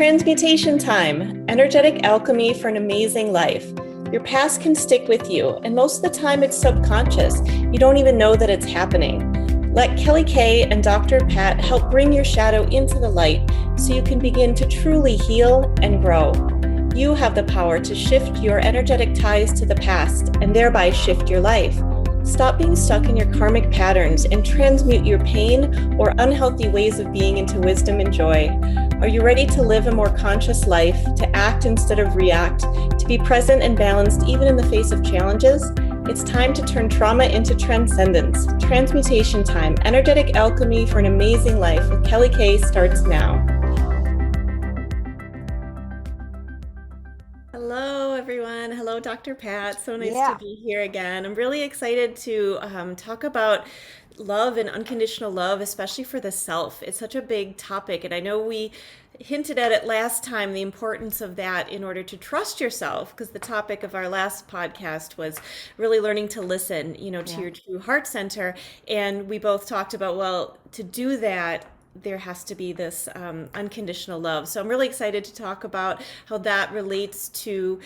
Transmutation time, energetic alchemy for an amazing life. Your past can stick with you, and most of the time it's subconscious. You don't even know that it's happening. Let Kelly Kay and Dr. Pat help bring your shadow into the light so you can begin to truly heal and grow. You have the power to shift your energetic ties to the past and thereby shift your life. Stop being stuck in your karmic patterns and transmute your pain or unhealthy ways of being into wisdom and joy. Are you ready to live a more conscious life, to act instead of react, to be present and balanced even in the face of challenges? It's time to turn trauma into transcendence. Transmutation time, energetic alchemy for an amazing life with Kelly Kay starts now. Hello, everyone. Hello, Dr. Pat. So nice to be here again. I'm really excited to talk about love and unconditional love, especially for the self. It's such a big topic, and I know we hinted at it last time, the importance of that in order to trust yourself, because the topic of our last podcast was really learning to listen, to your true heart center. And we both talked about, well, to do that, there has to be this unconditional love. So I'm really excited to talk about how that relates to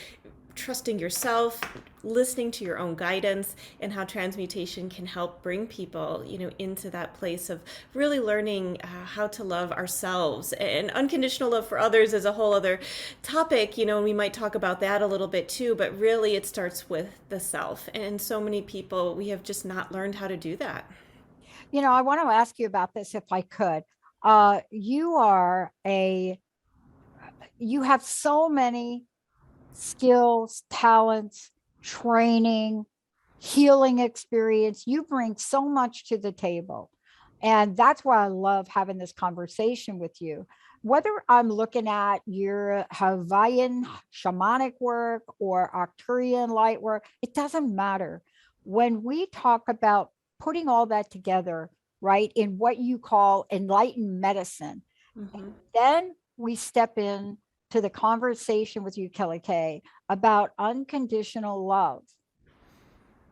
trusting yourself, listening to your own guidance, and how transmutation can help bring people, into that place of really learning how to love ourselves. And unconditional love for others is a whole other topic, and we might talk about that a little bit too, but really it starts with the self. And so many people, we have just not learned how to do that. I want to ask you about this if I could. You have so many skills, talents, training, healing experience. You bring so much to the table. And that's why I love having this conversation with you. Whether I'm looking at your Hawaiian shamanic work or Arcturian light work, it doesn't matter. When we talk about putting all that together, right, in what you call enlightened medicine, then we step in to the conversation with you, Kelly Kay, about unconditional love.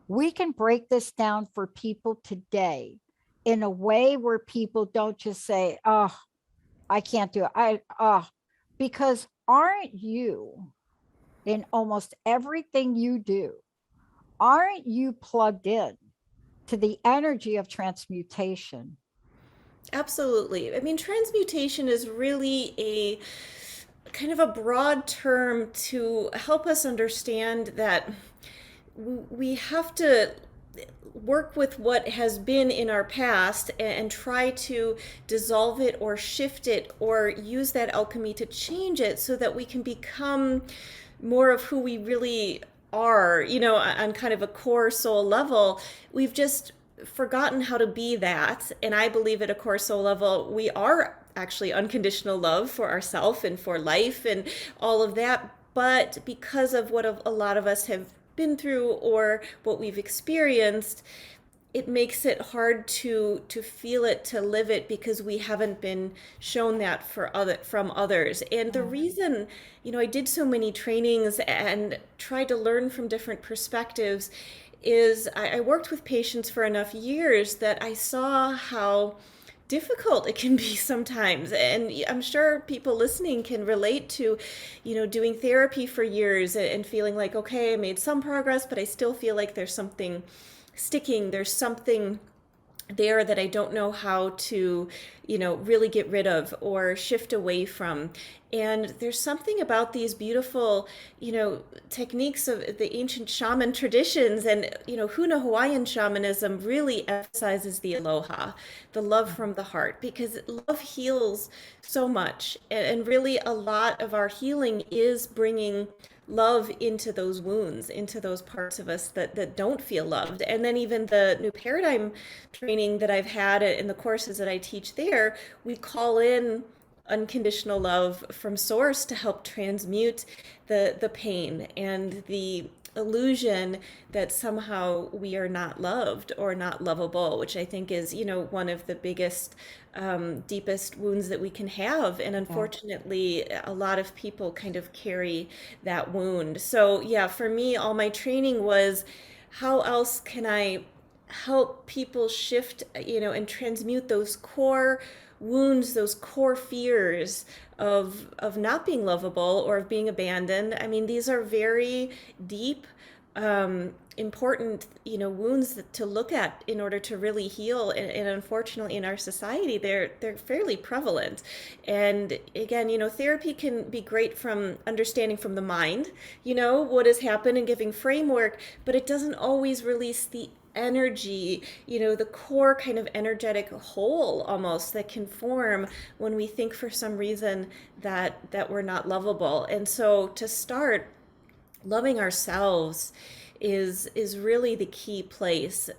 We can break this down for people today in a way where people don't just say, oh, I can't do it. Because aren't you, in almost everything you do, aren't you plugged in to the energy of transmutation? Absolutely. I mean, transmutation is really a kind of a broad term to help us understand that we have to work with what has been in our past and try to dissolve it or shift it or use that alchemy to change it so that we can become more of who we really are, on kind of a core soul level. We've just forgotten how to be that. And I believe at a core soul level, we are actually unconditional love for ourselves and for life and all of that. But because of what a lot of us have been through or what we've experienced, it makes it hard to feel it, to live it, because we haven't been shown that from others. And the reason, I did so many trainings and tried to learn from different perspectives is I worked with patients for enough years that I saw how difficult it can be sometimes. And I'm sure people listening can relate to, doing therapy for years and feeling like, okay, I made some progress, but I still feel like there's something sticking. There's something there that I don't know how to, really get rid of or shift away from. And there's something about these beautiful, techniques of the ancient shaman traditions and, Huna Hawaiian shamanism really emphasizes the aloha, the love from the heart, because love heals so much. And really a lot of our healing is bringing love into those wounds, into those parts of us that don't feel loved. And then even the new paradigm training that I've had in the courses that I teach there, we call in unconditional love from source to help transmute the pain and the illusion that somehow we are not loved or not lovable, which I think is, one of the biggest, deepest wounds that we can have. And unfortunately, a lot of people kind of carry that wound. So yeah, for me, all my training was, how else can I help people shift, and transmute those core wounds, those core fears of not being lovable or of being abandoned. I mean, these are very deep, important, wounds to look at in order to really heal. And unfortunately, in our society, they're fairly prevalent. And again, therapy can be great from understanding from the mind, what has happened and giving framework, but it doesn't always release the energy, the core kind of energetic hole almost that can form when we think for some reason that we're not lovable. And so to start loving ourselves is really the key place,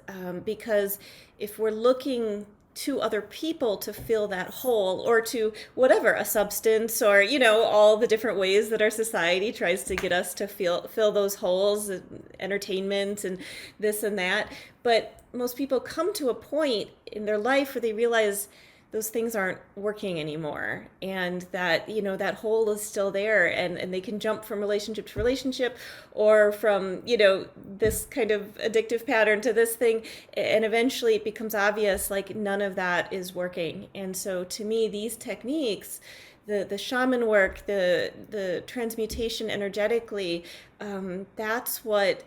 because if we're looking to other people to fill that hole, or to whatever, a substance, or all the different ways that our society tries to get us to fill those holes, entertainment and this and that. But most people come to a point in their life where they realize those things aren't working anymore, and that that hole is still there, and they can jump from relationship to relationship, or from this kind of addictive pattern to this thing, and eventually it becomes obvious like none of that is working. And so to me, these techniques, the shaman work, the transmutation energetically, that's what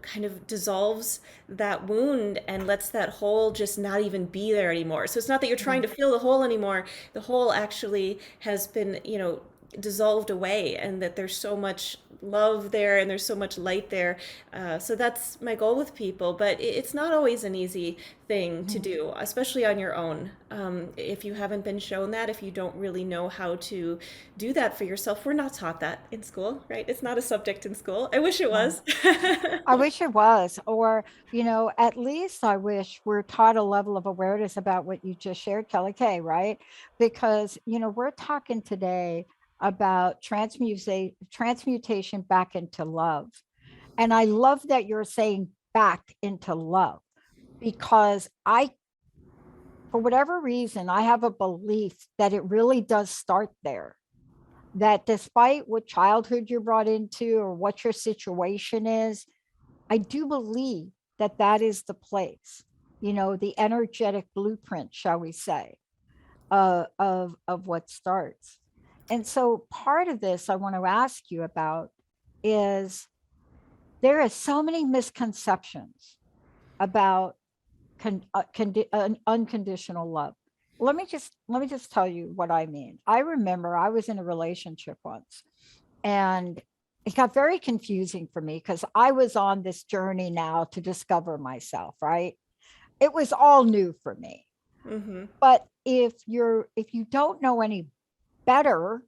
kind of dissolves that wound and lets that hole just not even be there anymore. So it's not that you're trying to fill the hole anymore. The hole actually has been, dissolved away, and that there's so much love there and there's so much light there. So that's my goal with people, but it's not always an easy thing to do, especially on your own. If you haven't been shown that, if you don't really know how to do that for yourself, we're not taught that in school, right? It's not a subject in school. I wish it was. I wish it was, or, at least I wish we're taught a level of awareness about what you just shared, Kelly Kay, right? Because, we're talking today about transmutation back into love. And I love that you're saying back into love, because for whatever reason, I have a belief that it really does start there. That despite what childhood you're brought into or what your situation is, I do believe that that is the place, the energetic blueprint, shall we say, of what starts. And so part of this I want to ask you about is there is so many misconceptions about unconditional love. Let me just tell you what I mean. I remember I was in a relationship once, and it got very confusing for me because I was on this journey now to discover myself, right? It was all new for me. Hmm. But if you don't know any better,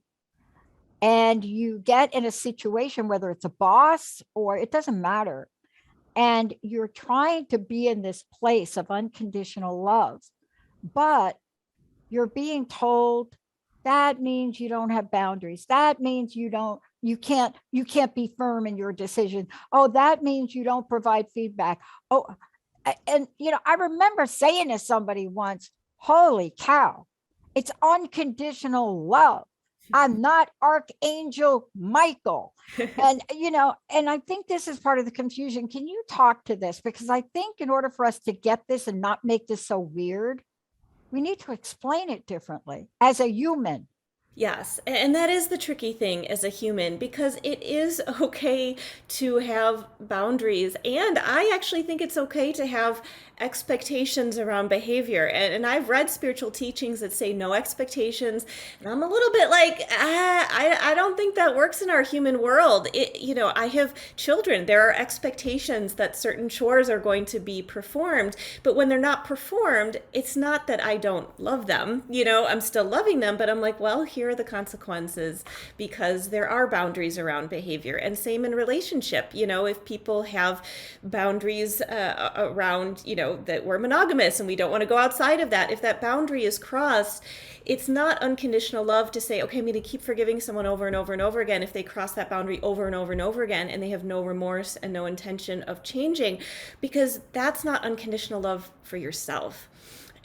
and you get in a situation, whether it's a boss or it doesn't matter, and you're trying to be in this place of unconditional love, but you're being told that means you don't have boundaries. That means you can't be firm in your decision. Oh, that means you don't provide feedback. Oh, and I remember saying to somebody once, holy cow, it's unconditional love. I'm not Archangel Michael. And and I think this is part of the confusion. Can you talk to this? Because I think in order for us to get this and not make this so weird, we need to explain it differently as a human. Yes, and that is the tricky thing as a human, because it is okay to have boundaries. And I actually think it's okay to have expectations around behavior. And I've read spiritual teachings that say no expectations. And I'm a little bit like, I don't think that works in our human world. I have children. There are expectations that certain chores are going to be performed. But when they're not performed, it's not that I don't love them. I'm still loving them, but I'm like, well, here are the consequences, because there are boundaries around behavior. And same in relationship. If people have boundaries around, that we're monogamous and we don't want to go outside of that, if that boundary is crossed, it's not unconditional love to say, okay, I'm going to keep forgiving someone over and over and over again if they cross that boundary over and over and over again and they have no remorse and no intention of changing, because that's not unconditional love for yourself.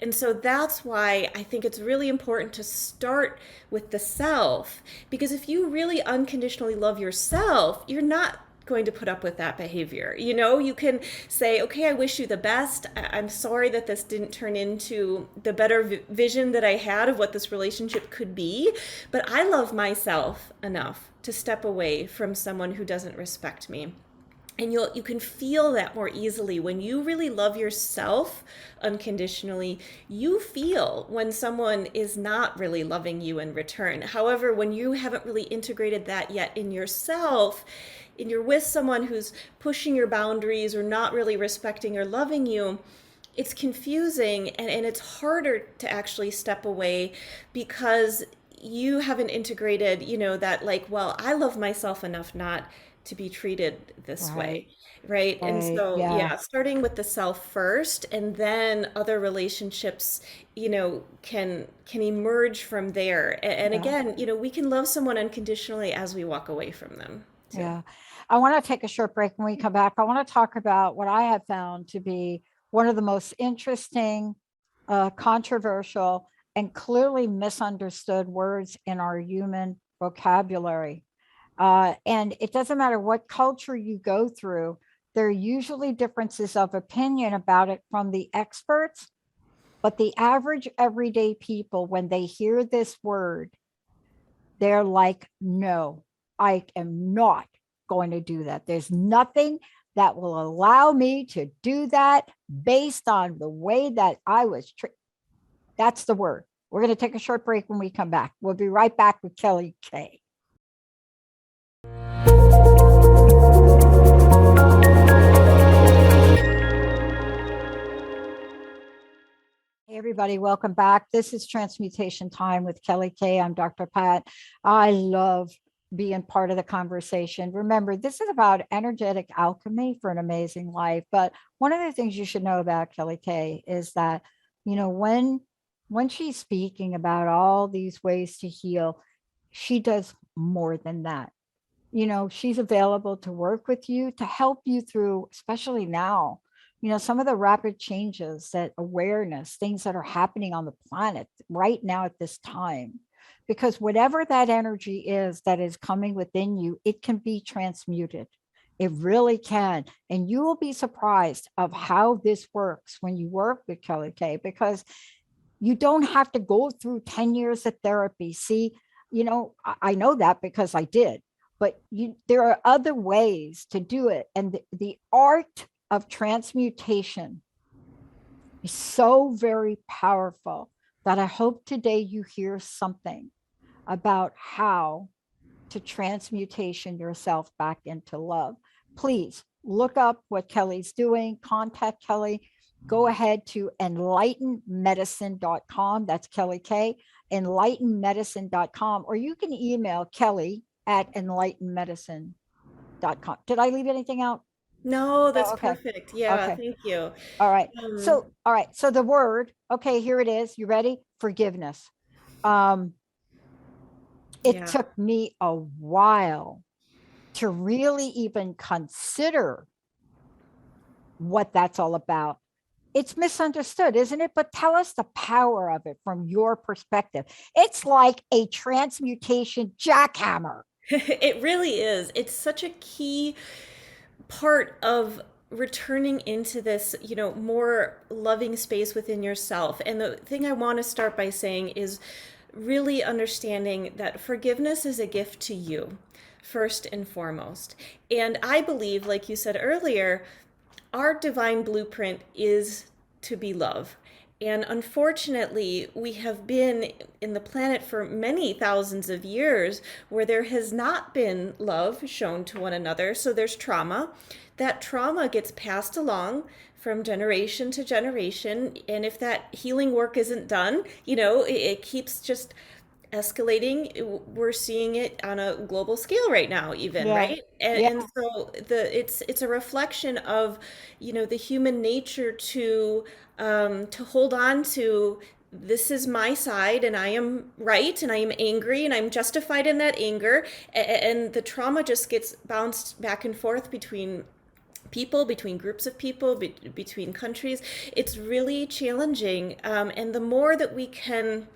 And so that's why I think it's really important to start with the self, because if you really unconditionally love yourself, you're not going to put up with that behavior. You know, you can say, okay, I wish you the best. I'm sorry that this didn't turn into the better vision that I had of what this relationship could be, but I love myself enough to step away from someone who doesn't respect me. And you can feel that more easily when you really love yourself unconditionally. You feel when someone is not really loving you in return. However, when you haven't really integrated that yet in yourself, and you're with someone who's pushing your boundaries or not really respecting or loving you, it's confusing, and it's harder to actually step away because you haven't integrated, that, like, well, I love myself enough not to be treated this way, Right. right? And Right. so, Yeah. yeah, starting with the self first, and then other relationships, can emerge from there. And Yeah. again, we can love someone unconditionally as we walk away from them too. Yeah. I want to take a short break. When we come back, I want to talk about what I have found to be one of the most interesting, controversial, and clearly misunderstood words in our human vocabulary. And it doesn't matter what culture you go through, there are usually differences of opinion about it from the experts. But the average everyday people, when they hear this word, they're like, no, I am not going to do that. There's nothing that will allow me to do that based on the way that I was treated. That's the word. We're going to take a short break. When we come back, we'll be right back with Kelly Kay. Hey, everybody, welcome back. This is Transmutation Time with Kelly Kay. I'm Dr. Pat. I love being part of the conversation. Remember, this is about energetic alchemy for an amazing life. But one of the things you should know about Kelly Kay is that, when she's speaking about all these ways to heal, she does more than that. She's available to work with you, to help you through, especially now, some of the rapid changes, that awareness, things that are happening on the planet right now at this time. Because whatever that energy is that is coming within you, it can be transmuted. It really can. And you will be surprised of how this works when you work with Kelly Kay, because you don't have to go through 10 years of therapy. See, I know that because I did, but there are other ways to do it. And the art of transmutation is so very powerful that I hope today you hear something about how to transmutation yourself back into love. Please look up what Kelly's doing, contact Kelly. Go ahead to enlightenmedicine.com. That's Kelly K, enlightenmedicine.com, or you can email Kelly at enlightenmedicine.com. Did I leave anything out? No, that's Oh, okay. perfect. Yeah, Okay. thank you. All right. Um, So the word, okay, here it is. You ready? Forgiveness. Um, it yeah. took me a while to really even consider what that's all about. It's misunderstood, isn't it? But tell us the power of it from your perspective. It's like a transmutation jackhammer. It really is. It's such a key part of returning into this, more loving space within yourself. And the thing I want to start by saying is really understanding that forgiveness is a gift to you, first and foremost. And I believe, like you said earlier, our divine blueprint is to be love. And unfortunately, we have been in the planet for many thousands of years where there has not been love shown to one another. So there's trauma. That trauma gets passed along from generation to generation. And if that healing work isn't done, it keeps just escalating. We're seeing it on a global scale right now, even, Yeah. right? and, Yeah. and so it's a reflection of the human nature to hold on to, this is my side and I am right and I am angry and I'm justified in that anger, and the trauma just gets bounced back and forth between people, between groups of people, between countries. It's really challenging, and the more that we can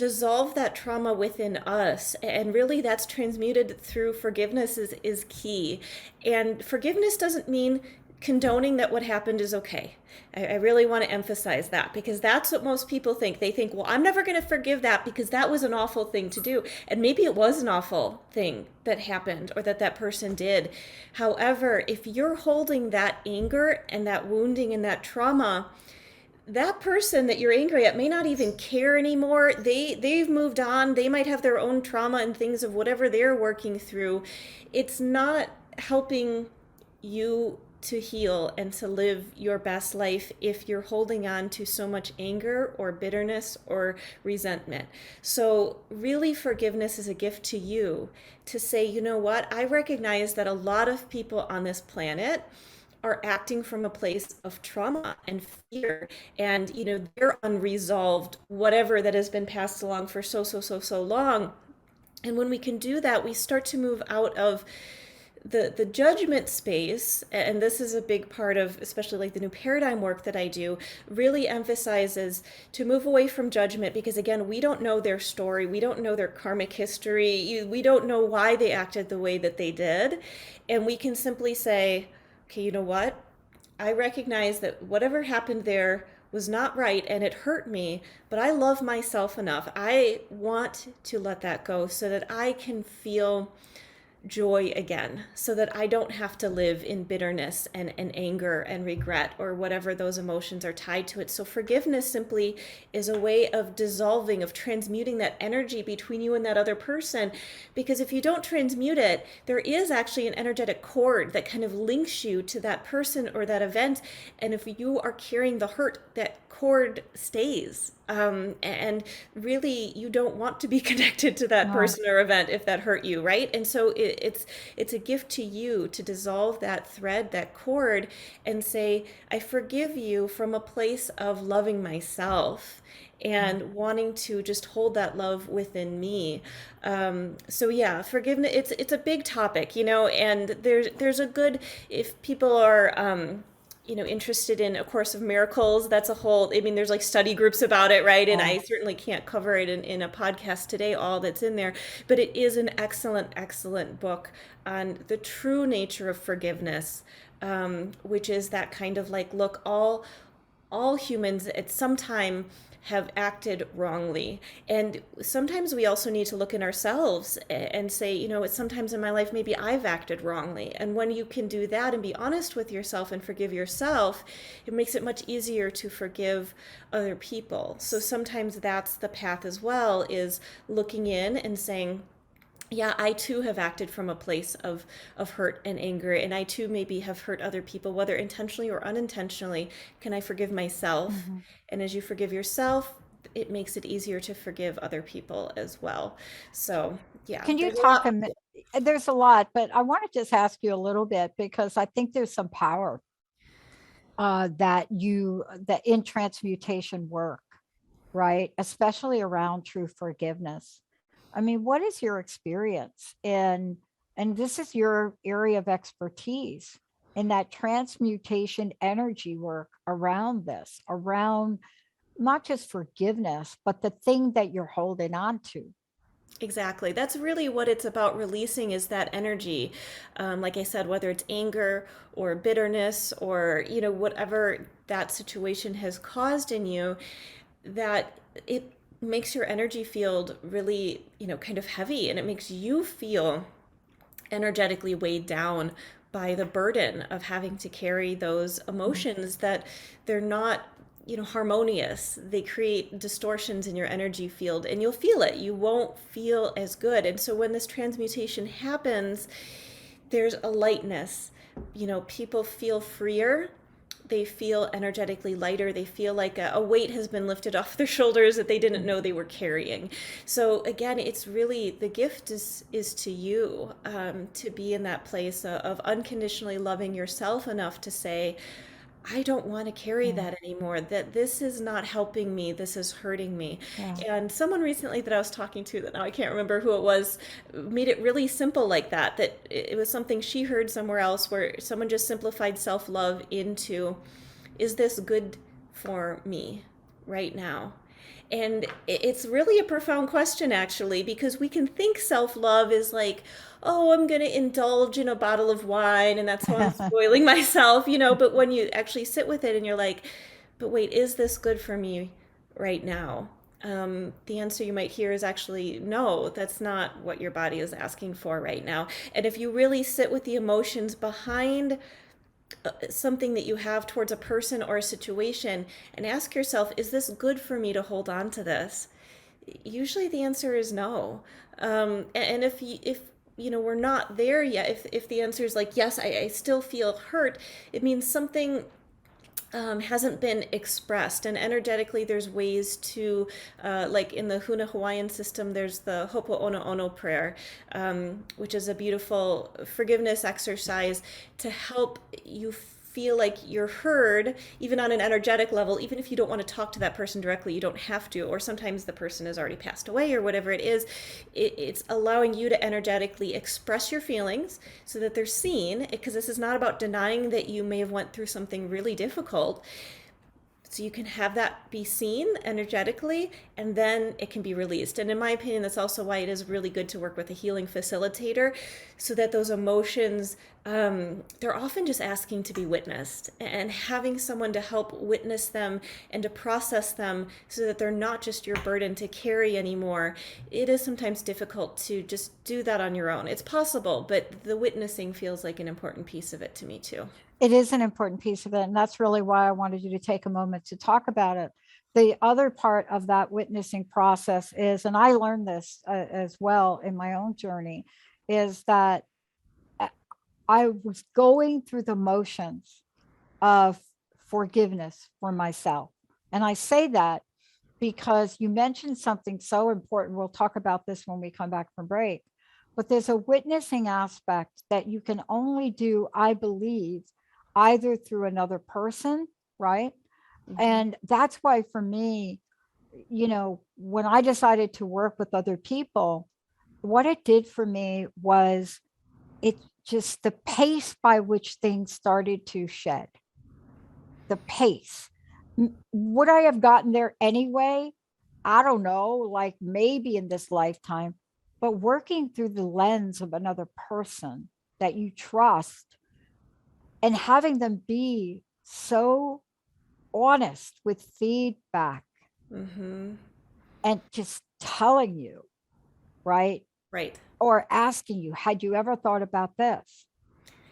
dissolve that trauma within us. And really, that's transmuted through forgiveness is key. And forgiveness doesn't mean condoning that what happened is okay. I really want to emphasize that, because that's what most people think. They think, well, I'm never going to forgive that because that was an awful thing to do. And maybe it was an awful thing that happened or that that person did. However, if you're holding that anger and that wounding and that trauma, that person that you're angry at may not even care anymore. They've moved on. They might have their own trauma and things of whatever they're working through. It's not helping you to heal and to live your best life if you're holding on to so much anger or bitterness or resentment. So really, forgiveness is a gift to you to say, you know what, I recognize that a lot of people on this planet are acting from a place of trauma and fear, and they're unresolved whatever that has been passed along for so long. And when we can do that, we start to move out of the judgment space. And this is a big part of especially like the new paradigm work that I do, really emphasizes to move away from judgment, because again, we don't know their story, we don't know their karmic history, we don't know why they acted the way that they did. And we can simply say, okay, you know what, I recognize that whatever happened there was not right and it hurt me, but I love myself enough, I want to let that go so that I can feel joy again, so that I don't have to live in bitterness and anger and regret or whatever those emotions are tied to it. So forgiveness simply is a way of dissolving, of transmuting that energy between you and that other person. Because if you don't transmute it, there is actually an energetic cord that kind of links you to that person or that event. And if you are carrying the hurt, that cord stays. And really, you don't want to be connected to that No. person or event if that hurt you, right? And so it's a gift to you to dissolve that thread, that cord, and say, I forgive you from a place of loving myself and wanting to just hold that love within me. So yeah, forgiveness, it's a big topic, and there's a good, if people are interested in A Course of Miracles, that's a whole, I mean, there's like study groups about it, right? And I Oh, certainly can't cover it in a podcast today, all that's in there, but it is an excellent book on the true nature of forgiveness, which is that kind of like, look, all humans at some time have acted wrongly. And sometimes we also need to look in ourselves and say, it's sometimes in my life, maybe I've acted wrongly. And when you can do that and be honest with yourself and forgive yourself, it makes it much easier to forgive other people. So sometimes that's the path as well, is looking in and saying, yeah, I too have acted from a place of hurt and anger, and I too maybe have hurt other people, whether intentionally or unintentionally. Can I forgive myself? mhm. And as you forgive yourself, it makes it easier to forgive other people as well. So, yeah, Can you there's a talk lot. a minute? There's a lot, but I want to just ask you a little bit because I think there's some power that in transmutation work, right? Especially around true forgiveness. I mean, what is your experience in, and this is your area of expertise in that transmutation energy work around this, around not just forgiveness, but the thing that you're holding on to. Exactly. That's really what it's about, releasing is that energy. Like I said, whether it's anger or bitterness or, whatever that situation has caused in you, that it makes your energy field really, kind of heavy, and it makes you feel energetically weighed down by the burden of having to carry those Mhm. emotions that they're not harmonious. They create distortions in your energy field, and you'll feel it. You won't feel as good. And so when this transmutation happens, there's a lightness. People feel freer, they feel energetically lighter, they feel like a weight has been lifted off their shoulders that they didn't know they were carrying. So again, it's really, the gift is to you, to be in that place of unconditionally loving yourself enough to say, I don't want to carry Yeah, that anymore. That this is not helping me. This is hurting me. yeah. And someone recently that I was talking to, that now I can't remember who it was, made it really simple like that. That it was something she heard somewhere else, where someone just simplified self love into, is this good for me right now? And it's really a profound question, actually, because we can think self love is like, oh, I'm going to indulge in a bottle of wine and that's how I'm spoiling myself, you know. But when you actually sit with it and you're like, but wait, is this good for me right now? The answer you might hear is actually no, that's not what your body is asking for right now. And if you really sit with the emotions behind something that you have towards a person or a situation and ask yourself, is this good for me to hold on to this? Usually the answer is no. And if you know we're not there yet, if the answer is like yes, I still feel hurt, it means something hasn't been expressed. And energetically, there's ways to, like in the Huna Hawaiian system, there's the Hopo'ono'ono prayer, which is a beautiful forgiveness exercise to help you feel like you're heard, even on an energetic level. Even if you don't want to talk to that person directly, you don't have to, or sometimes the person has already passed away or whatever it is. It's allowing you to energetically express your feelings so that they're seen, because this is not about denying that you may have went through something really difficult. So you can have that be seen energetically, and then it can be released. And in my opinion, that's also why it is really good to work with a healing facilitator, so that those emotions, they're often just asking to be witnessed, and having someone to help witness them and to process them so that they're not just your burden to carry anymore. It is sometimes difficult to just do that on your own. It's possible, but the witnessing feels like an important piece of it to me too. It is an important piece of it. And that's really why I wanted you to take a moment to talk about it. The other part of that witnessing process is, and I learned this as well in my own journey, is that I was going through the motions of forgiveness for myself. And I say that because you mentioned something so important. We'll talk about this when we come back from break. But there's a witnessing aspect that you can only do, I believe, either through another person, right? Mm-hmm. And that's why for me, when I decided to work with other people, what it did for me was it just the pace by which things started to shed, the pace. Would I have gotten there anyway? I don't know, like maybe in this lifetime, but working through the lens of another person that you trust and having them be so honest with feedback Mm-hmm. and just telling you, right? Right. Or asking you, had you ever thought about this?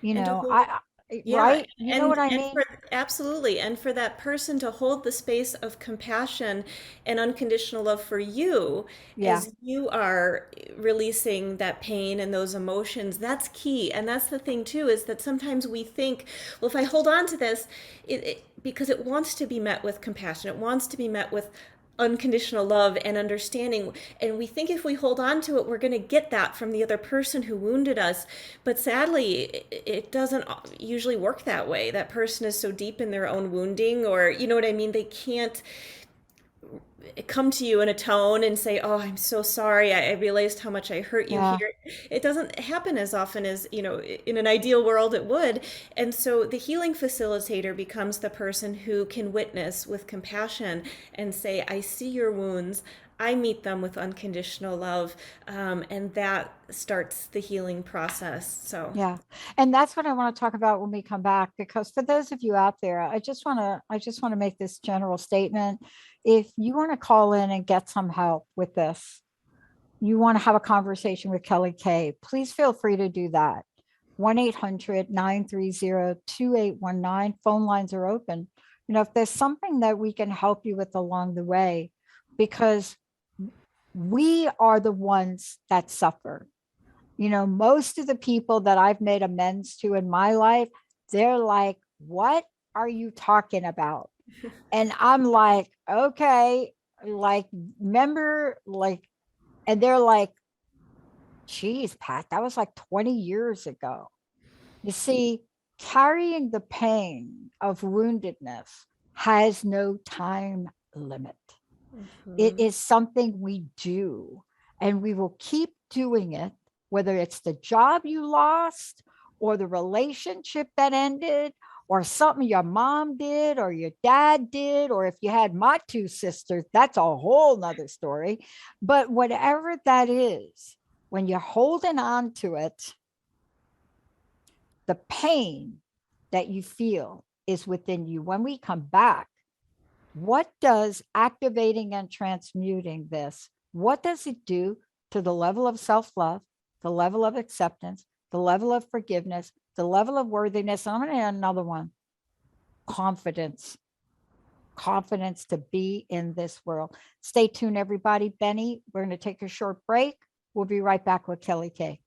And to hold, I yeah, right? You know what I and mean? for absolutely, and for that person to hold the space of compassion and unconditional love for you Yeah. as you are releasing that pain and those emotions, that's key. And that's the thing too, is that sometimes we think, well, if I hold on to this, because it wants to be met with compassion, it wants to be met with unconditional love and understanding, and we think if we hold on to it we're going to get that from the other person who wounded us, but sadly it doesn't usually work that way. That person is so deep in their own wounding, or you know what I mean, they can't come to you in a tone and say, oh, I'm so sorry, I realized how much I hurt you Yeah. here. It doesn't happen as often as, you know, in an ideal world it would. And so the healing facilitator becomes the person who can witness with compassion and say, I see your wounds, I meet them with unconditional love, and that starts the healing process. So Yeah. And that's what I want to talk about when we come back, because for those of you out there, I just want to make this general statement. If you want to call in and get some help with this, you want to have a conversation with Kelly Kay, please feel free to do that. 1-800-930-2819. Phone lines are open. If there's something that we can help you with along the way, because we are the ones that suffer. Most of the people that I've made amends to in my life, they're like, what are you talking about? And I'm like, okay, like, remember, like, and they're like, geez, Pat, that was like 20 years ago. You see, carrying the pain of woundedness has no time limit. It mhm. is something we do, and we will keep doing it, whether it's the job you lost or the relationship that ended or something your mom did or your dad did, or if you had my two sisters, that's a whole nother story. But whatever that is, when you're holding on to it, the pain that you feel is within you. When we come back, what does activating and transmuting this, what does it do to the level of self-love, the level of acceptance, the level of forgiveness, the level of worthiness? I'm going to add another one: confidence. Confidence to be in this world. Stay tuned, everybody. Benny, we're going to take a short break. We'll be right back with Kelly Kay.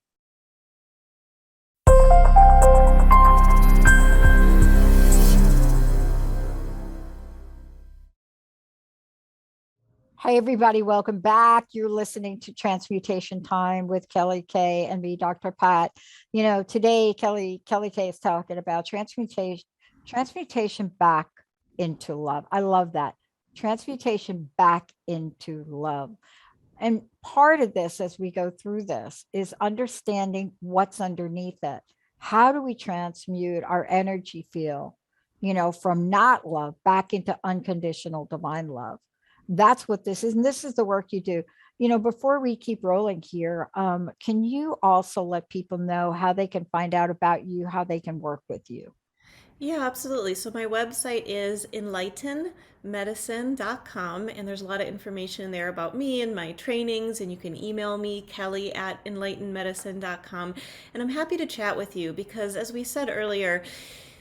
Hi, everybody. Welcome back. You're listening to Transmutation Time with Kelly Kay and me, Dr. Pat. You know, today Kelly Kay is talking about transmutation back into love. I love that. Transmutation back into love. And part of this, as we go through this, is understanding what's underneath it. How do we transmute our energy field, from not love back into unconditional divine love? That's what this is. And this is the work you do. Before we keep rolling here, can you also let people know how they can find out about you, how they can work with you? Yeah, absolutely. So my website is enlightenmedicine.com, and there's a lot of information there about me and my trainings, and you can email me, Kelly at enlightenmedicine.com, and I'm happy to chat with you because, as we said earlier,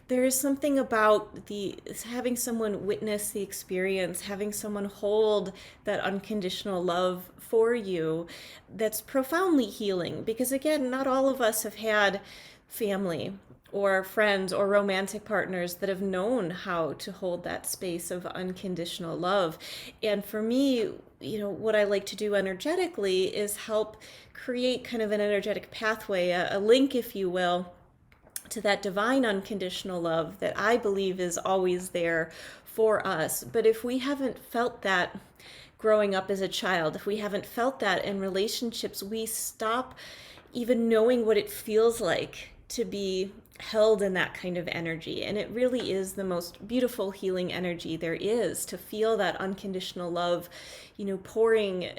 there is something about the having someone witness the experience, having someone hold that unconditional love for you that's profoundly healing. Because again, not all of us have had family or friends or romantic partners that have known how to hold that space of unconditional love. And for me, what I like to do energetically is help create kind of an energetic pathway, a link, if you will, to that divine unconditional love that I believe is always there for us. But if we haven't felt that growing up as a child, if we haven't felt that in relationships, we stop even knowing what it feels like to be held in that kind of energy. And it really is the most beautiful healing energy there is, to feel that unconditional love, pouring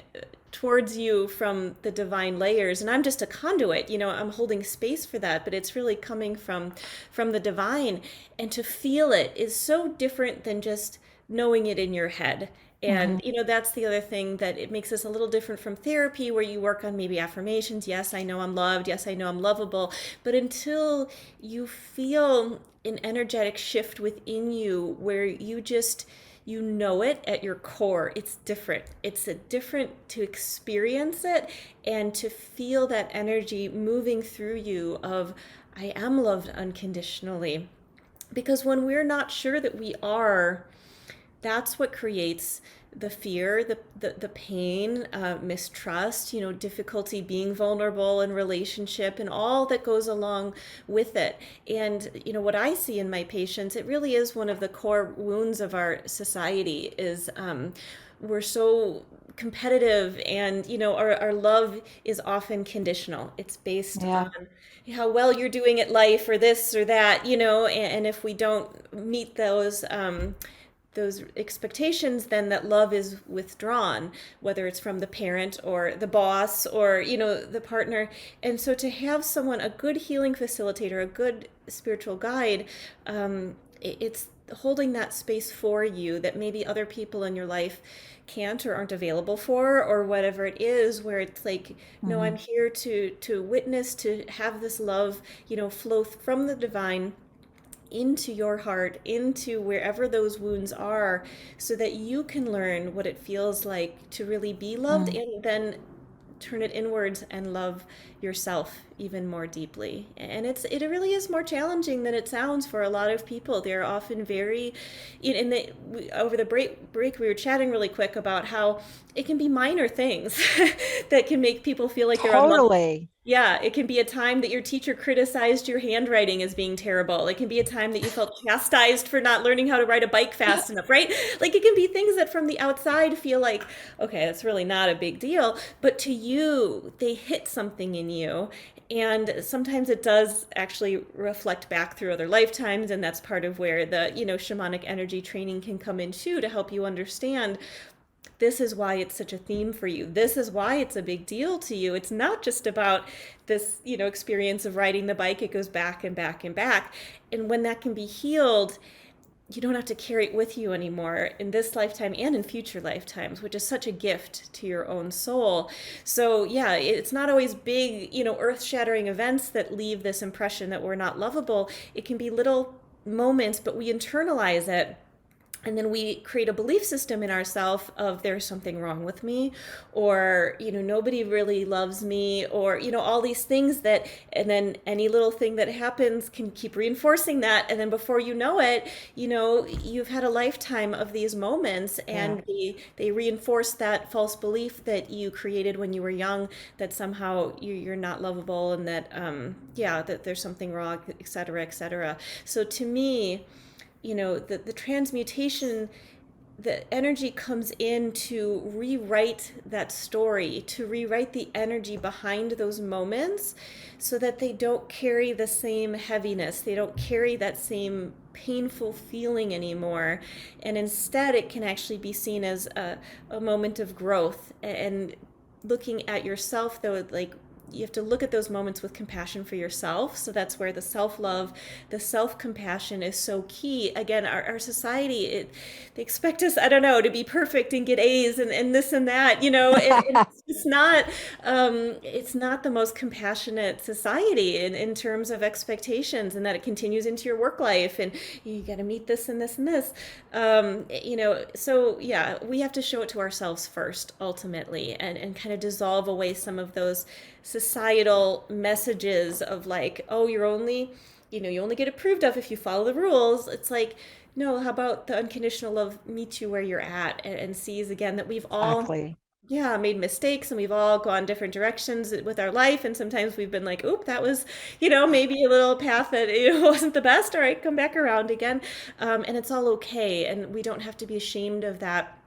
towards you from the divine layers. And I'm just a conduit, I'm holding space for that, but it's really coming from the divine. And to feel it is so different than just knowing it in your head. Mhm. And that's the other thing that it makes us a little different from therapy, where you work on maybe affirmations. Yes, I know I'm loved. Yes, I know I'm lovable. But until you feel an energetic shift within you where you know it at your core, it's different. It's a different to experience it and to feel that energy moving through you of, I am loved unconditionally. Because when we're not sure that we are, that's what creates the fear, the pain, mistrust, difficulty being vulnerable in relationship and all that goes along with it. And, what I see in my patients, it really is one of the core wounds of our society is we're so competitive, and our love is often conditional. It's based Yeah. on how well you're doing at life or this or that, and if we don't meet those expectations, then that love is withdrawn, whether it's from the parent or the boss or the partner. And so to have someone, a good healing facilitator, a good spiritual guide, it's holding that space for you that maybe other people in your life can't or aren't available for, or whatever it is, where it's like, no, I'm Mhm. here to witness, to have this love flow from the divine into your heart, into wherever those wounds are, so that you can learn what it feels like to really be loved, Mhm. and then turn it inwards and love yourself even more deeply. And it really is more challenging than it sounds for a lot of people. They're often very, over the break we were chatting really quick about how it can be minor things that can make people feel like they're unlovable. Totally. Yeah, it can be a time that your teacher criticized your handwriting as being terrible. It can be a time that you felt chastised for not learning how to ride a bike fast enough, right? Like, it can be things that from the outside feel like, okay, that's really not a big deal. But to you, they hit something in you. And sometimes it does actually reflect back through other lifetimes, and that's part of where the, shamanic energy training can come in too, to help you understand this is why it's such a theme for you. This is why it's a big deal to you. It's not just about this, experience of riding the bike. It goes back and back and back. And when that can be healed, you don't have to carry it with you anymore in this lifetime and in future lifetimes, which is such a gift to your own soul. So, yeah, it's not always big, earth shattering events that leave this impression that we're not lovable. It can be little moments, but we internalize it, and then we create a belief system in ourselves of there's something wrong with me, or nobody really loves me, or all these things that, and then any little thing that happens can keep reinforcing that, and then before you know it, you've had a lifetime of these moments, Yeah. and they reinforce that false belief that you created when you were young, that somehow you're not lovable, and that yeah, that there's something wrong, et cetera, et cetera. So to me, the transmutation, the energy comes in to rewrite that story, to rewrite the energy behind those moments, so that they don't carry the same heaviness, they don't carry that same painful feeling anymore, and instead it can actually be seen as a moment of growth. And looking at yourself, though, like, you have to look at those moments with compassion for yourself. So that's where the self-love, the self-compassion is so key. Again, our society, they expect us, I don't know, to be perfect and get A's, and this and that, and it's not the most compassionate society in terms of expectations, and that it continues into your work life, and you got to meet this and this and this. So yeah, we have to show it to ourselves first, ultimately, and kind of dissolve away some of those societal messages of, like, oh, you only get approved of if you follow the rules. It's like, no, how about the unconditional love meets you where you're at, and sees again that we've all, Exactly. yeah, made mistakes, and we've all gone different directions with our life, and sometimes we've been like, oop, that was, maybe a little path that wasn't the best. All right, come back around again. And it's all okay, and we don't have to be ashamed of that.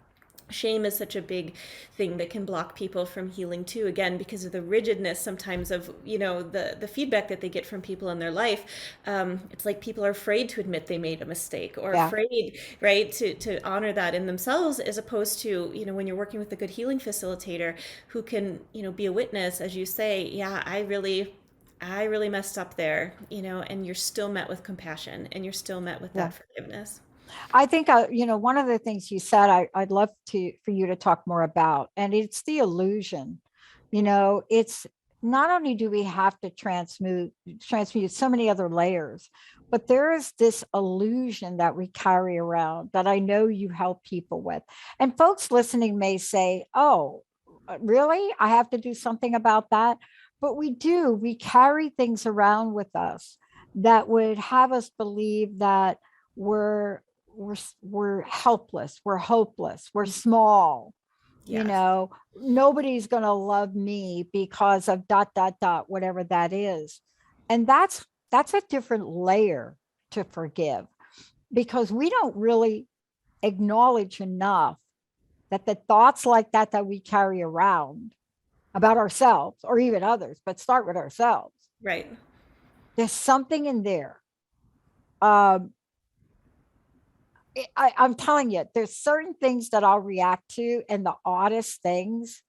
Shame is such a big thing that can block people from healing too, again, because of the rigidness sometimes of, the feedback that they get from people in their life. It's like people are afraid to admit they made a mistake, or Yeah. afraid, right, to honor that in themselves, as opposed to, when you're working with a good healing facilitator who can, be a witness, as you say, yeah, I really messed up there, and you're still met with compassion, and you're still met with Yeah. that forgiveness. I think, one of the things you said, I'd love for you to talk more about, and it's the illusion. It's not only do we have to transmute so many other layers, but there is this illusion that we carry around that I know you help people with. And folks listening may say, oh, really? I have to do something about that? But we do. We carry things around with us that would have us believe that we're we're helpless, we're hopeless, we're small. Yes. Nobody's going to love me because of dot dot dot, whatever that is. And that's a different layer to forgive, because we don't really acknowledge enough that the thoughts like that we carry around about ourselves or even others, but start with ourselves. Right. There's something in there. um I'm telling you, there's certain things that I'll react to, and the oddest things.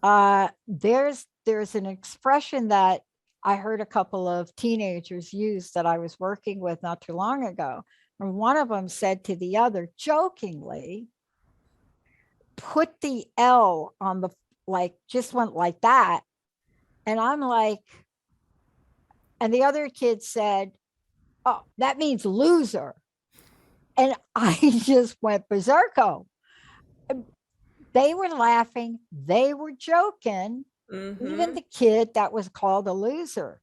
There's an expression that I heard a couple of teenagers use that I was working with not too long ago. And one of them said to the other jokingly, put the L on the, like, just went like that. And I'm like, and the other kid said, oh, that means loser. And I just went berserko. They were laughing, they were joking, even Mm-hmm. the kid that was called a loser.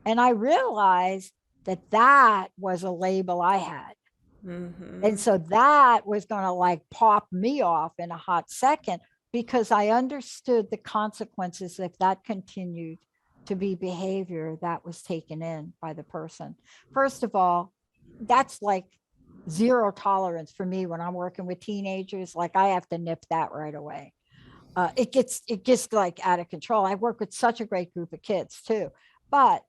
And I realized that that was a label I had. And Mm-hmm. so that was going to, like, pop me off in a hot second, because I understood the consequences if that continued to be behavior that was taken in by the person. First of all, that's like zero tolerance for me when I'm working with teenagers. Like, I have to nip that right away. it gets like out of control. I work with such a great group of kids too. But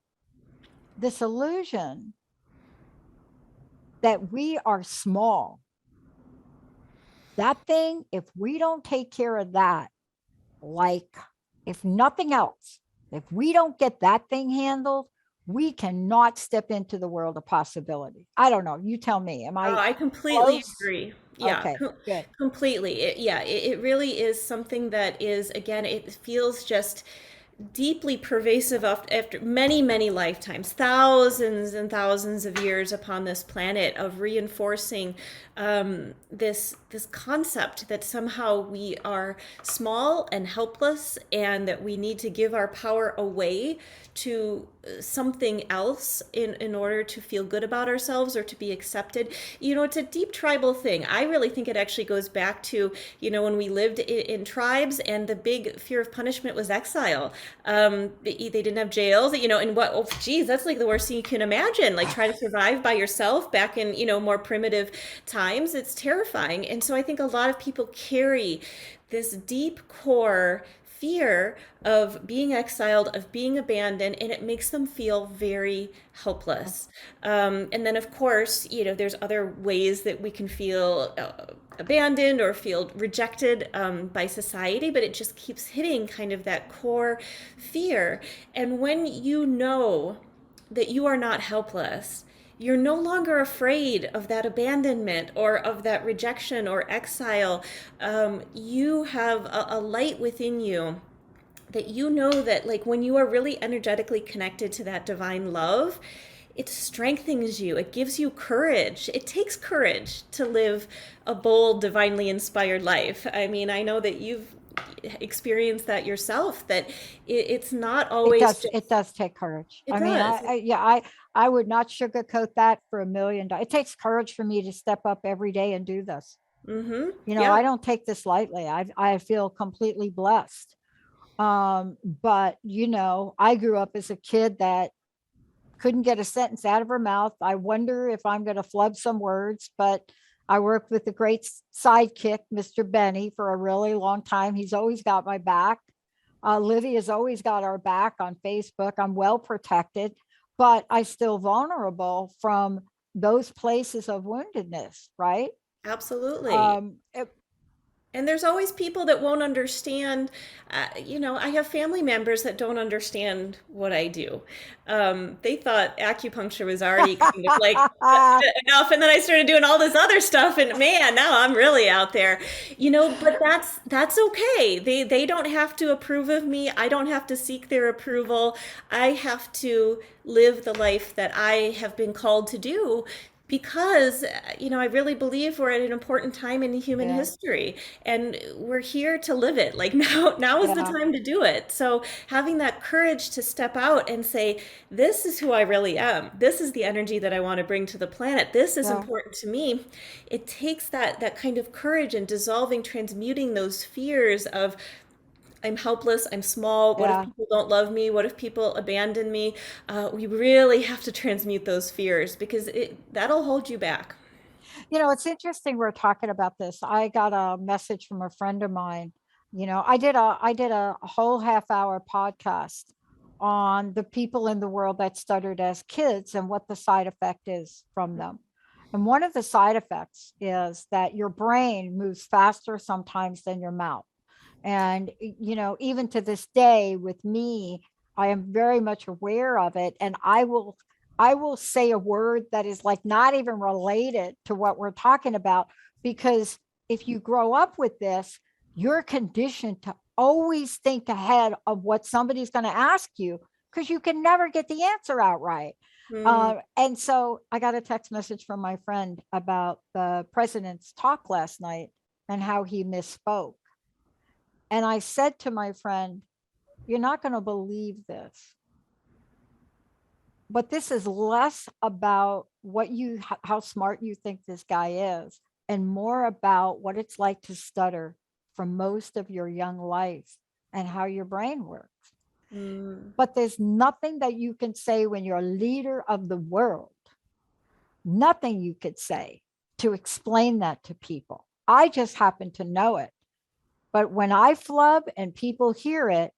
this illusion that we are small, that thing, if we don't take care of that, like if nothing else, if we don't get that thing handled, we cannot step into the world of possibility. I don't know. You tell me. Am Oh, I I completely close? agree. Yeah, Okay, good. completely. It really is something that is, again, it feels just deeply pervasive after many, many lifetimes, thousands and thousands of years upon this planet of reinforcing this concept that somehow we are small and helpless, and that we need to give our power away to something else in order to feel good about ourselves or to be accepted. You know, it's a deep tribal thing. I really think it actually goes back to, you know, when we lived in tribes, and the big fear of punishment was exile. They didn't have jails, you know, and what, oh, geez, that's like the worst thing you can imagine. Like try to survive by yourself back in, you know, more primitive times. It's terrifying. And so I think a lot of people carry this deep core fear of being exiled, of being abandoned, and it makes them feel very helpless. And then, of course, you know, there's other ways that we can feel abandoned or feel rejected by society, but it just keeps hitting kind of that core fear. And when you know that you are not helpless, you're no longer afraid of that abandonment or of that rejection or exile. You have a light within you that you know that, like, when you are really energetically connected to that divine love, it strengthens you. It gives you courage. It takes courage to live a bold, divinely inspired life. I mean, I know that you've experienced that yourself, that it's not It always does. It just, does take courage. it I mean, does. I would not sugarcoat that for $1,000,000. It takes courage for me to step up every day and do this. Mm-hmm. You know, Yeah. I don't take this lightly. I feel completely blessed. But you know, I grew up as a kid that couldn't get a sentence out of her mouth. I wonder if I'm going to flub some words, but I worked with a great sidekick, Mr. Benny, for a really long time. He's always got my back. Livia's always got our back on Facebook. I'm well protected, but I still vulnerable from those places of woundedness, right? Absolutely. Um, it- And there's always people that won't understand. You know, I have family members that don't understand what I do. They thought acupuncture was already kind of like enough, and then I started doing all this other stuff, and man, now I'm really out there. You know, but that's okay. They don't have to approve of me. I don't have to seek their approval. I have to live the life that I have been called to do, because you know, I really believe we're at an important time in human yeah, history, and we're here to live it. Like now is the yeah, time to do it. So having that courage to step out and say, this is who I really am, this is the energy that I want to bring to the planet, this is yeah, important to me. It takes that kind of courage and dissolving, transmuting those fears of, I'm helpless, I'm small, what if yeah. people don't love me, what if people abandon me. We really have to transmute those fears, because that'll hold you back. You know, it's interesting we're talking about this. I got a message from a friend of mine. You know, I did a whole half-hour podcast on the people in the world that stuttered as kids and what the side effect is from them. And one of the side effects is that your brain moves faster sometimes than your mouth. And you know, even to this day with me, I am very much aware of it, and I will say a word that is like not even related to what we're talking about, because if you grow up with this, you're conditioned to always think ahead of what somebody's going to ask you, because you can never get the answer out right. Mm, And so I got a text message from my friend about the president's talk last night and how he misspoke. And I said to my friend, you're not going to believe this, but this is less about how smart you think this guy is, and more about what it's like to stutter for most of your young life and how your brain works. mm. But there's nothing that you can say when you're a leader of the world, nothing you could say to explain that to people. I just happen to know it. But when I flub and people hear it,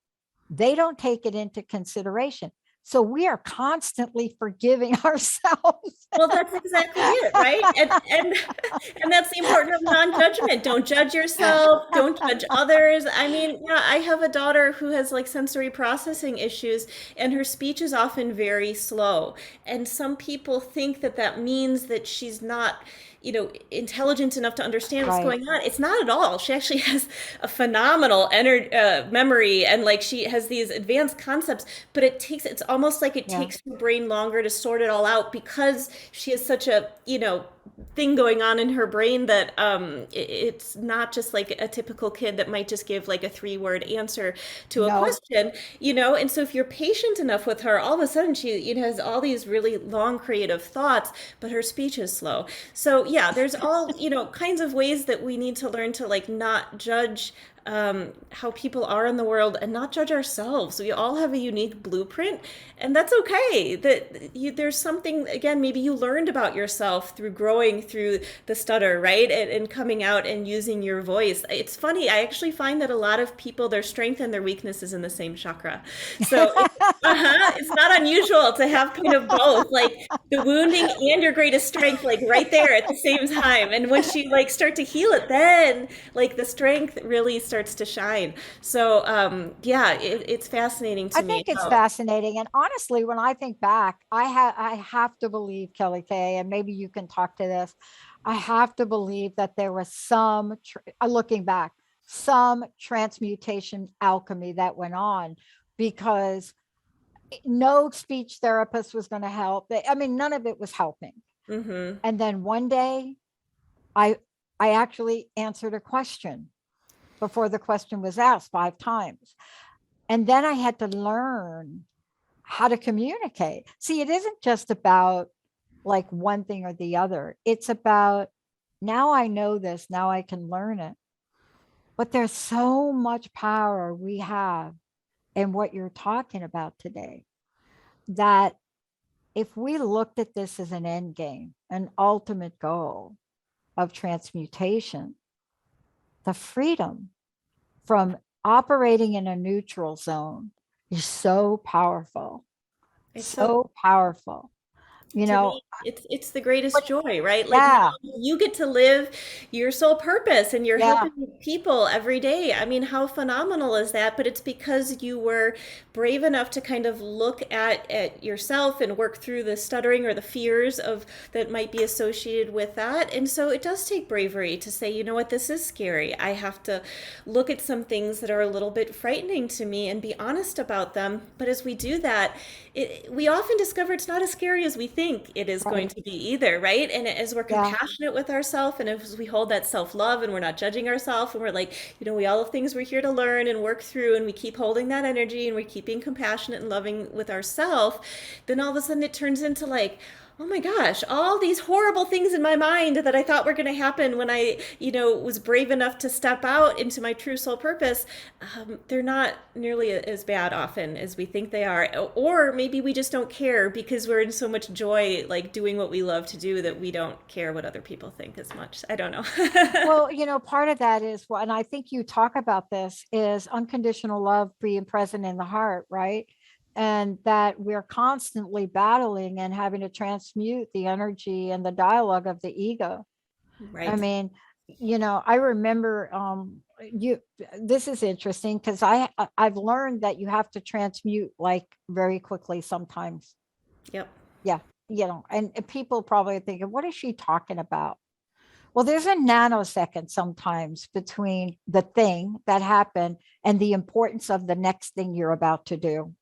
they don't take it into consideration. So we are constantly forgiving ourselves. Well, that's exactly it, right? And that's the importance of non-judgment. Don't judge yourself, don't judge others. I mean, yeah, I have a daughter who has like sensory processing issues, and her speech is often very slow. And some people think that that means that she's not, intelligent enough to understand what's Right. going on. It's not at all. She actually has a phenomenal memory, and like she has these advanced concepts, but it's almost like it Yeah. takes her brain longer to sort it all out because she has such a, thing going on in her brain that it's not just like a typical kid that might just give like a 3-word answer to a No. question, and so if you're patient enough with her, all of a sudden she, has all these really long creative thoughts, but her speech is slow. So yeah, there's all, kinds of ways that we need to learn to like not judge how people are in the world and not judge ourselves. We all have a unique blueprint, and that's okay. There's something, again, maybe you learned about yourself through growing through the stutter, right? And coming out and using your voice. It's funny, I actually find that a lot of people, their strength and their weakness is in the same chakra. So it's not unusual to have kind of both, like the wounding and your greatest strength, like right there at the same time. And once you like start to heal it, then like the strength really starts to shine. So yeah, it's fascinating I to me think it's how. fascinating. And honestly, when I think back, I have to believe, Kelly Kay, and maybe you can talk to this. I have to believe that there was looking back, some transmutation alchemy that went on, because no speech therapist was going to help. I mean, none of it was helping. Mm-hmm. And then one day I I actually answered a question before the question was asked 5 times. And then I had to learn how to communicate. See, it isn't just about like one thing or the other. It's about, now I know this, now I can learn it. But there's so much power we have in what you're talking about today, that if we looked at this as an end game, an ultimate goal of transmutation, the freedom from operating in a neutral zone is so powerful, It's so, so powerful. You to know, me, it's the greatest but joy, right? Like now yeah, you get to live your soul purpose and you're yeah, helping people every day. I mean, how phenomenal is that? But it's because you were brave enough to kind of look at yourself and work through the stuttering or the fears of that might be associated with that. And so it does take bravery to say, you know what, this is scary. I have to look at some things that are a little bit frightening to me and be honest about them. But as we do that, we often discover it's not as scary as we think it is going right. to be either, right? And as we're Yeah, compassionate with ourselves and as we hold that self-love and we're not judging ourselves and we're like, we all have things we're here to learn and work through, and we keep holding that energy and we keep being compassionate and loving with ourselves, then all of a sudden it turns into like, oh my gosh, all these horrible things in my mind that I thought were going to happen when I, was brave enough to step out into my true soul purpose, they're not nearly as bad often as we think they are. Or maybe we just don't care because we're in so much joy, like doing what we love to do, that we don't care what other people think as much. I don't know. well, part of that is what, and I think you talk about this, is unconditional love being present in the heart, right? And that we're constantly battling and having to transmute the energy and the dialogue of the ego. I Right. mean, I remember you this is interesting because I've learned that you have to transmute like very quickly sometimes. Yep. Yeah, and people probably are thinking, what is she talking about? Well, there's a nanosecond sometimes between the thing that happened and the importance of the next thing you're about to do.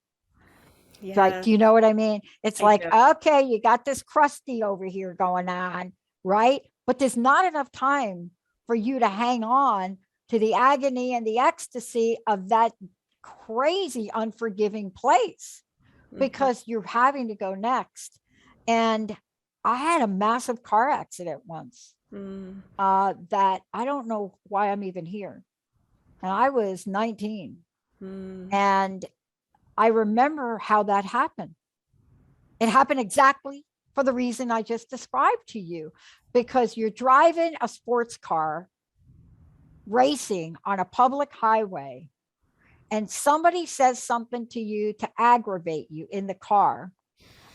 Like, Yeah, do you know what I mean? It's I like, do. okay, you got this crusty over here going on, right? But there's not enough time for you to hang on to the agony and the ecstasy of that crazy, unforgiving place, Hmm. because you're having to go next. And I had a massive car accident once, Mm. that I don't know why I'm even here. And I was 19. Mm. And I remember how that happened. It happened exactly for the reason I just described to you, because you're driving a sports car racing on a public highway and somebody says something to you to aggravate you in the car,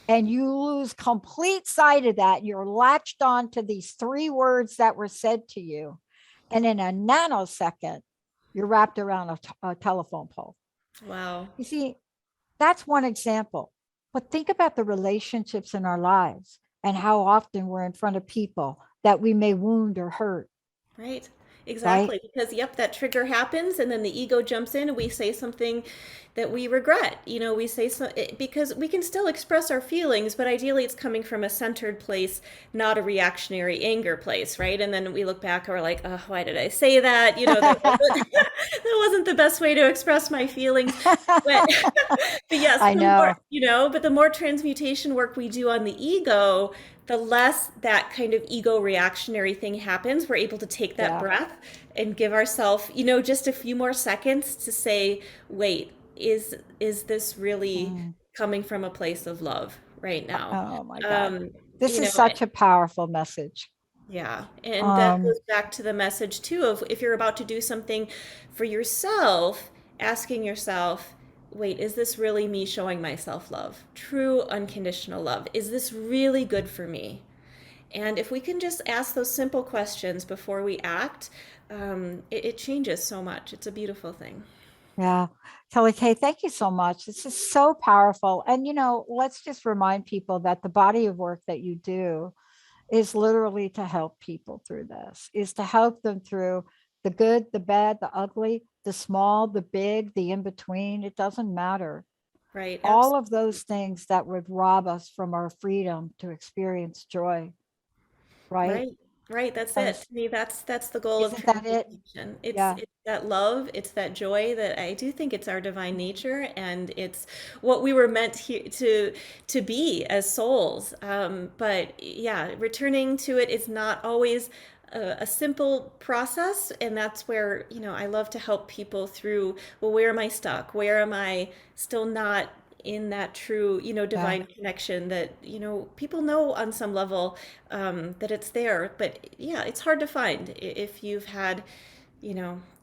and you lose complete sight of that, you're latched on to these 3 words that were said to you, and in a nanosecond, you're wrapped around a telephone pole. Wow. You see, that's one example. But think about the relationships in our lives and how often we're in front of people that we may wound or hurt, Right. right? Exactly. Because, yep, that trigger happens, and then the ego jumps in and we say something that we regret. We say so because we can still express our feelings, but ideally it's coming from a centered place, not a reactionary anger place, right? And then we look back and we're like, oh, why did I say that? That wasn't the best way to express my feelings. But, but yes, I know. but the more transmutation work we do on the ego, the less that kind of ego reactionary thing happens. We're able to take that Yeah. breath and give ourselves, just a few more seconds to say, wait, is this really Mm. coming from a place of love right now? Oh my God. Um, This you is know, such a powerful message. yeah. And that Um, goes back to the message too of if you're about to do something for yourself, asking yourself, wait, is this really me showing myself love? True unconditional love. Is this really good for me? And if we can just ask those simple questions before we act, it changes so much. It's a beautiful thing. yeah. Kelly Kay, thank you so much. This is so powerful. And, let's just remind people that the body of work that you do is literally to help people through this, is to help them through the good, the bad, the ugly, the small, the big, the in between. It doesn't matter. Right. All of those things that would rob us from our freedom to experience joy, right? Right, right. That's And it. To me, that's the goal of isn't that it? transmutation. It's Yeah. it's that love, it's that joy that I do think it's our divine nature, and it's what we were meant here to be as souls. But yeah, returning to it is not always a simple process, and that's where I love to help people through. Well, where am I stuck? Where am I still not in that true, Yeah. divine connection that, people know on some level that it's there. But yeah, it's hard to find if you've had,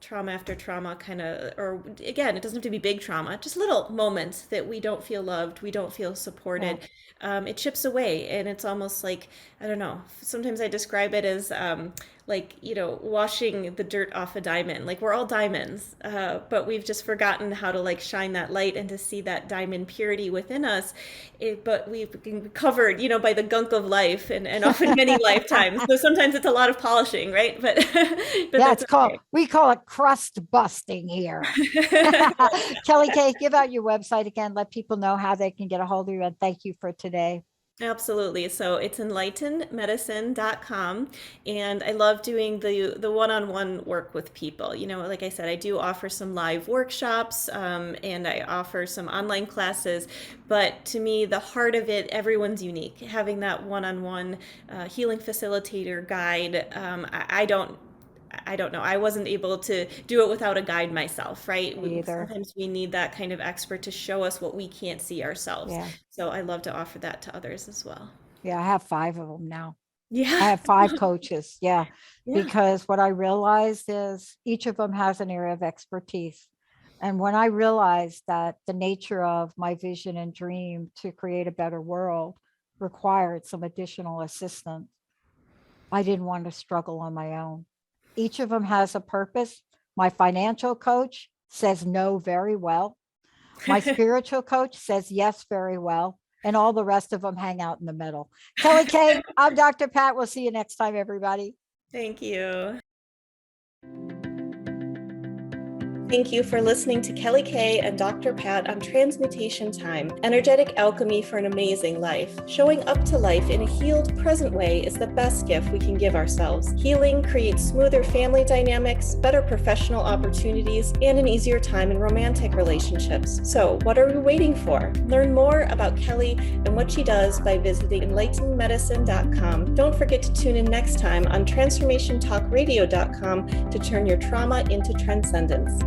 trauma after trauma kind of, or again, it doesn't have to be big trauma, just little moments that we don't feel loved, we don't feel Yeah. supported. It chips away, and it's almost like, I don't know, sometimes I describe it as like, washing the dirt off a diamond. Like we're all diamonds, but we've just forgotten how to like shine that light and to see that diamond purity within us. But we've been covered, by the gunk of life, and often many lifetimes. So sometimes it's a lot of polishing, right? But but Yeah, that's it's called, okay. we call it crust busting here. Kelly Kay, give out your website again. Let people know how they can get a hold of you. And thank you for today. Absolutely. So it's enlightenedmedicine.com. And I love doing the one-on-one work with people. Like I said, I do offer some live workshops, and I offer some online classes. But to me, the heart of it, everyone's unique. Having that one-on-one healing facilitator guide, I don't know. I wasn't able to do it without a guide myself, right? Me either. Sometimes we need that kind of expert to show us what we can't see ourselves. Yeah. So I love to offer that to others as well. Yeah. I have 5 of them now. I Yeah. have 5 coaches. Yeah. Yeah. Because what I realized is each of them has an area of expertise. And when I realized that the nature of my vision and dream to create a better world required some additional assistance, I didn't want to struggle on my own. Each of them has a purpose. My financial coach says no very well. My spiritual coach says yes very well. And all the rest of them hang out in the middle. Kelly Kay, I'm Dr. Pat. We'll see you next time, everybody. Thank you. Thank you for listening to Kelly Kay and Dr. Pat on Transmutation Time, energetic alchemy for an amazing life. Showing up to life in a healed, present way is the best gift we can give ourselves. Healing creates smoother family dynamics, better professional opportunities, and an easier time in romantic relationships. So, what are we waiting for? Learn more about Kelly and what she does by visiting enlightenedmedicine.com. Don't forget to tune in next time on transformationtalkradio.com to turn your trauma into transcendence.